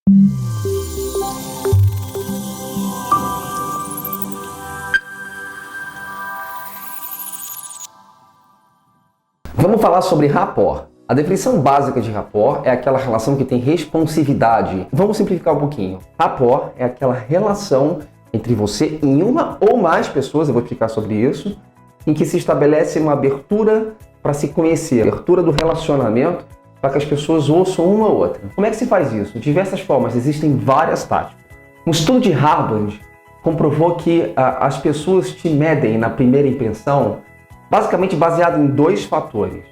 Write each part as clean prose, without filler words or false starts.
Vamos falar sobre rapport. A definição básica de rapport é aquela relação que tem responsividade. Vamos simplificar um pouquinho. Rapport é aquela relação entre você e uma ou mais pessoas, eu vou explicar sobre isso, em que se estabelece uma abertura para se conhecer, abertura do relacionamento para que as pessoas ouçam uma ou outra. Como é que se faz isso? De diversas formas, existem várias táticas. Um estudo de Harvard comprovou que as pessoas te medem na primeira impressão basicamente baseado em dois fatores.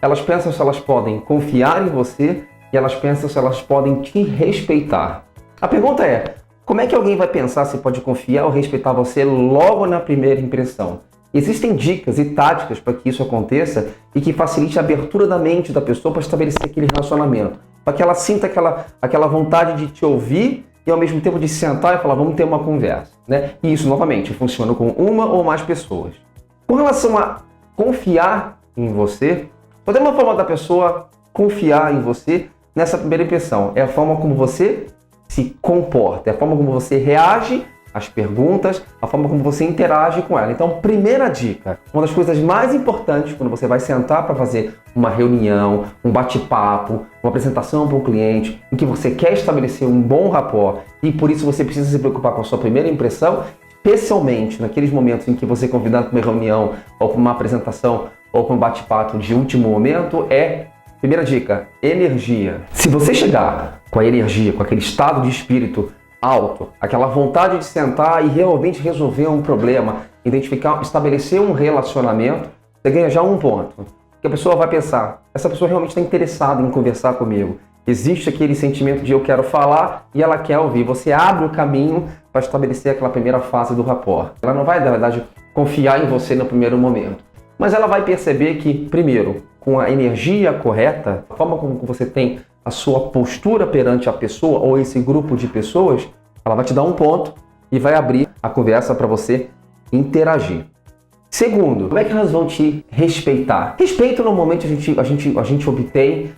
Elas pensam se elas podem confiar em você e elas pensam se elas podem te respeitar. A pergunta é, como é que alguém vai pensar se pode confiar ou respeitar você logo na primeira impressão? Existem dicas e táticas para que isso aconteça e que facilite a abertura da mente da pessoa para estabelecer aquele relacionamento, para que ela sinta aquela vontade de te ouvir e ao mesmo tempo de sentar e falar, vamos ter uma conversa, né? E isso, novamente, funciona com uma ou mais pessoas. Com relação a confiar em você, qual é uma forma da pessoa confiar em você nessa primeira impressão? É a forma como você se comporta, é a forma como você reage às perguntas, a forma como você interage com ela. Então, primeira dica, uma das coisas mais importantes quando você vai sentar para fazer uma reunião, um bate-papo, uma apresentação para um cliente, em que você quer estabelecer um bom rapport e por isso você precisa se preocupar com a sua primeira impressão, especialmente naqueles momentos em que você é convidado para uma reunião ou para uma apresentação ou para um bate-papo de último momento, primeira dica, energia. Se você chegar com a energia, com aquele estado de espírito alto, aquela vontade de sentar e realmente resolver um problema, estabelecer um relacionamento, você ganha já um ponto. Porque a pessoa vai pensar, essa pessoa realmente está interessada em conversar comigo. Existe aquele sentimento de eu quero falar e ela quer ouvir. Você abre o caminho para estabelecer aquela primeira fase do rapport. Ela não vai, na verdade, confiar em você no primeiro momento. Mas ela vai perceber que, primeiro, com a energia correta, a forma como você tem a sua postura perante a pessoa ou esse grupo de pessoas, ela vai te dar um ponto e vai abrir a conversa para você interagir. Segundo, como é que elas vão te respeitar? Respeito normalmente a gente obtém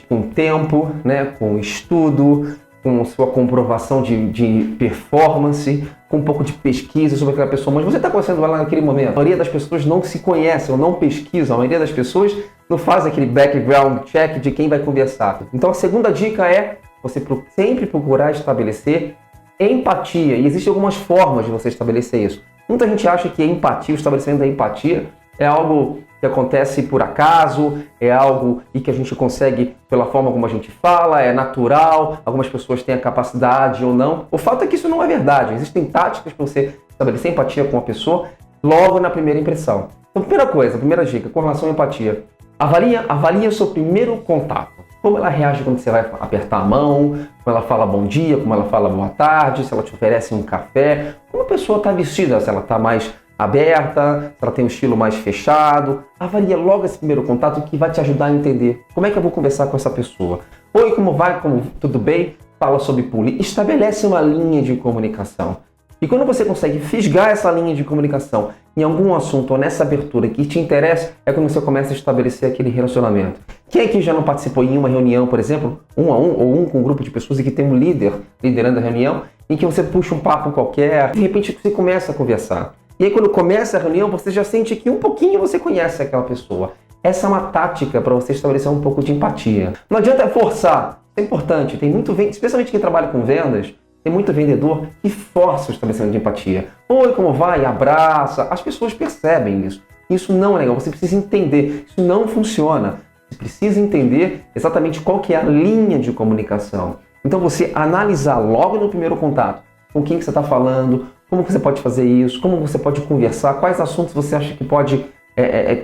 com tempo, né, com estudo, com sua comprovação de performance, com um pouco de pesquisa sobre aquela pessoa. Mas você está conhecendo ela naquele momento. A maioria das pessoas não se conhece ou não pesquisam. A maioria das pessoas não faz aquele background check de quem vai conversar. Então a segunda dica é você sempre procurar estabelecer empatia. E existem algumas formas de você estabelecer isso. Muita gente acha que a empatia, o estabelecimento da empatia, é algo que acontece por acaso, é algo e que a gente consegue pela forma como a gente fala, é natural, algumas pessoas têm a capacidade ou não. O fato é que isso não é verdade. Existem táticas para você estabelecer empatia com a pessoa logo na primeira impressão. Então, primeira dica, com relação à empatia, avalia o seu primeiro contato. Como ela reage quando você vai apertar a mão, como ela fala bom dia, como ela fala boa tarde, se ela te oferece um café, como a pessoa está vestida, se ela está mais aberta, se ela tem um estilo mais fechado. Avalia logo esse primeiro contato que vai te ajudar a entender como é que eu vou conversar com essa pessoa. Oi, como vai? Tudo bem? Fala sobre política. Estabelece uma linha de comunicação. E quando você consegue fisgar essa linha de comunicação em algum assunto ou nessa abertura que te interessa, é quando você começa a estabelecer aquele relacionamento. Quem aqui já não participou em uma reunião, por exemplo, um a um ou com um grupo de pessoas e que tem um líder liderando a reunião, em que você puxa um papo qualquer, de repente você começa a conversar. E aí quando começa a reunião, você já sente que um pouquinho você conhece aquela pessoa. Essa é uma tática para você estabelecer um pouco de empatia. Não adianta forçar, isso é importante. Tem muito especialmente quem trabalha com vendas, tem muito vendedor que força o estabelecimento de empatia. Oi, como vai? Abraça. As pessoas percebem isso. Isso não é legal. Você precisa entender. Isso não funciona. Você precisa entender exatamente qual que é a linha de comunicação. Então você analisar logo no primeiro contato com quem que você está falando, como que você pode fazer isso, como você pode conversar, quais assuntos você acha que pode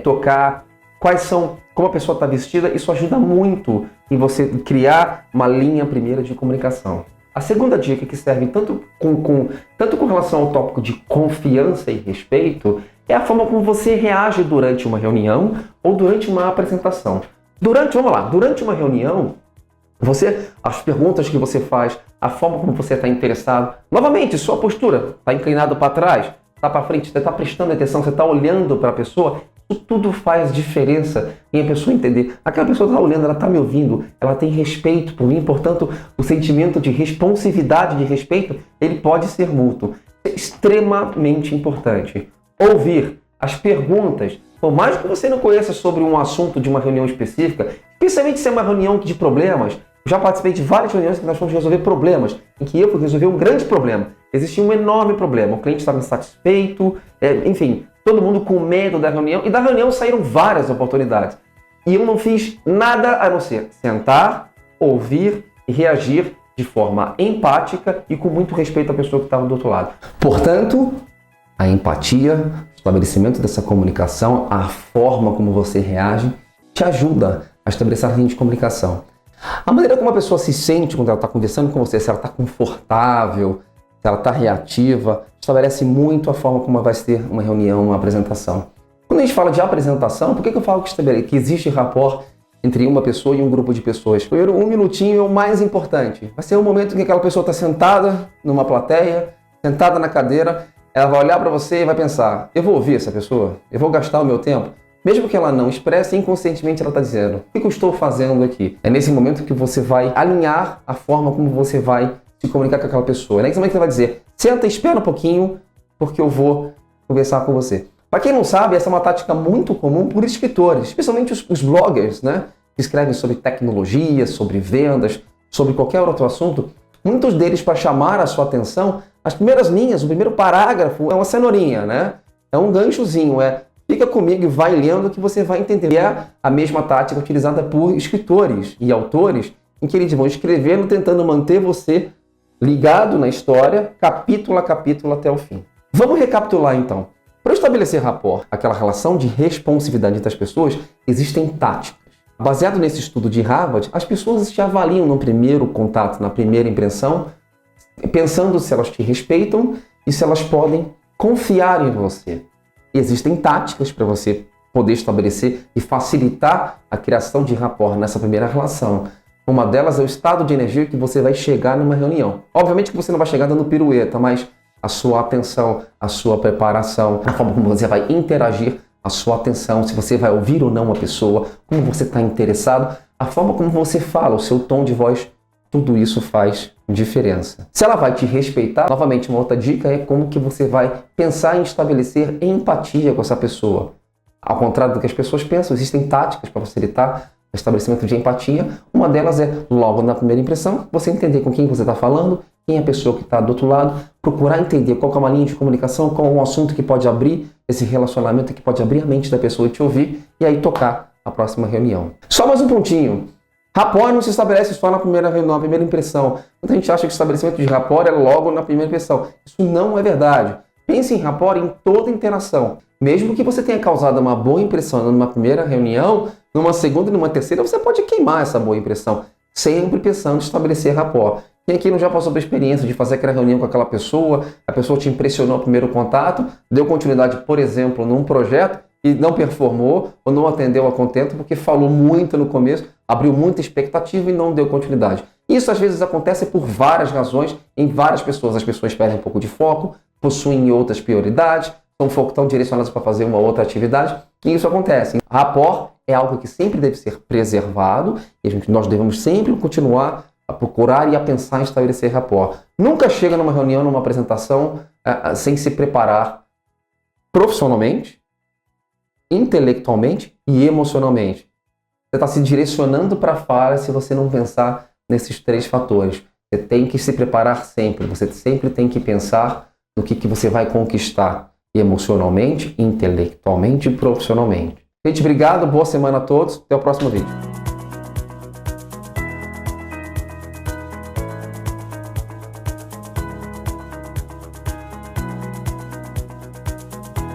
tocar, como a pessoa está vestida. Isso ajuda muito em você criar uma linha primeira de comunicação. A segunda dica, que serve tanto com relação ao tópico de confiança e respeito, é a forma como você reage durante uma reunião ou durante uma apresentação. Durante uma reunião, as perguntas que você faz, a forma como você está interessado, novamente, sua postura, está inclinado para trás, está para frente, você está prestando atenção, você está olhando para a pessoa, Isso tudo faz diferença em a pessoa entender. Aquela pessoa está olhando, ela está me ouvindo, ela tem respeito por mim, portanto, o sentimento de responsividade, de respeito, ele pode ser mútuo. É extremamente importante. Ouvir as perguntas, por mais que você não conheça sobre um assunto de uma reunião específica, especialmente se é uma reunião de problemas. Eu já participei de várias reuniões que nós fomos resolver problemas, em que eu fui resolver um grande problema. Existia um enorme problema, o cliente estava insatisfeito, enfim, todo mundo com medo da reunião, e da reunião saíram várias oportunidades. E eu não fiz nada a não ser sentar, ouvir e reagir de forma empática e com muito respeito à pessoa que estava do outro lado. Portanto, a empatia, o estabelecimento dessa comunicação, a forma como você reage, te ajuda a estabelecer a linha de comunicação. A maneira como a pessoa se sente quando ela está conversando com você, se ela está confortável, se ela está reativa, estabelece muito a forma como vai ser uma reunião, uma apresentação. Quando a gente fala de apresentação, por que eu falo que existe rapport entre uma pessoa e um grupo de pessoas? Primeiro, 1 minutinho é o mais importante. Vai ser um momento em que aquela pessoa está sentada numa plateia, sentada na cadeira, ela vai olhar para você e vai pensar, eu vou ouvir essa pessoa? Eu vou gastar o meu tempo? Mesmo que ela não expresse, inconscientemente ela está dizendo, o que eu estou fazendo aqui? É nesse momento que você vai alinhar a forma como você vai se comunicar com aquela pessoa. É nesse momento que você vai dizer, senta e espera um pouquinho, porque eu vou conversar com você. Para quem não sabe, essa é uma tática muito comum por escritores, especialmente os bloggers, né? Que escrevem sobre tecnologia, sobre vendas, sobre qualquer outro assunto. Muitos deles, para chamar a sua atenção, as primeiras linhas, o primeiro parágrafo é uma cenourinha, né? É um ganchozinho, fica comigo e vai lendo que você vai entender. E é a mesma tática utilizada por escritores e autores, em que eles vão escrevendo, tentando manter você ligado na história, capítulo a capítulo até o fim. Vamos recapitular então. Para estabelecer rapport, aquela relação de responsividade entre as pessoas, existem táticas. Baseado nesse estudo de Harvard, as pessoas te avaliam no primeiro contato, na primeira impressão, pensando se elas te respeitam e se elas podem confiar em você. E existem táticas para você poder estabelecer e facilitar a criação de rapport nessa primeira relação. Uma delas é o estado de energia que você vai chegar numa reunião. Obviamente que você não vai chegar dando pirueta, mas a sua atenção, a sua preparação, a forma como você vai interagir, a sua atenção, se você vai ouvir ou não a pessoa, como você está interessado, a forma como você fala, o seu tom de voz, tudo isso faz diferença. Se ela vai te respeitar, novamente, uma outra dica é como que você vai pensar em estabelecer empatia com essa pessoa. Ao contrário do que as pessoas pensam, existem táticas para facilitar o estabelecimento de empatia. Uma delas é, logo na primeira impressão, você entender com quem você está falando, quem é a pessoa que está do outro lado, procurar entender qual é uma linha de comunicação, qual é um assunto que pode abrir esse relacionamento, que pode abrir a mente da pessoa e te ouvir, e aí tocar a próxima reunião. Só mais um pontinho. Rapport não se estabelece só na primeira reunião, na primeira impressão. Muita gente acha que o estabelecimento de rapport é logo na primeira impressão. Isso não é verdade. Pense em rapport em toda interação. Mesmo que você tenha causado uma boa impressão numa primeira reunião, numa segunda e numa terceira, você pode queimar essa boa impressão, sempre pensando em estabelecer rapport. Quem aqui não já passou pela experiência de fazer aquela reunião com aquela pessoa, a pessoa te impressionou no primeiro contato, deu continuidade, por exemplo, num projeto e não performou ou não atendeu a contento porque falou muito no começo, abriu muita expectativa e não deu continuidade. Isso às vezes acontece por várias razões em várias pessoas. As pessoas perdem um pouco de foco, possuem outras prioridades, estão direcionadas para fazer uma outra atividade e isso acontece. Rapport é algo que sempre deve ser preservado e nós devemos sempre continuar a procurar e a pensar em estabelecer rapport. Nunca chega numa reunião, numa apresentação, sem se preparar profissionalmente, intelectualmente e emocionalmente. Você está se direcionando para a fala se você não pensar nesses 3 fatores. Você tem que se preparar sempre, você sempre tem que pensar no que você vai conquistar emocionalmente, intelectualmente e profissionalmente. Gente, obrigado, boa semana a todos, até o próximo vídeo.